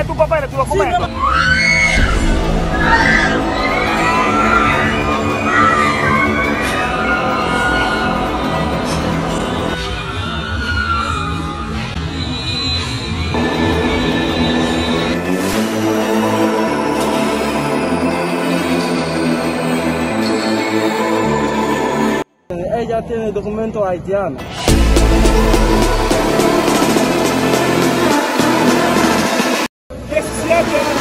tu papá y tú lo comes. Ella tiene documento haitiano. ¿Qué se hace?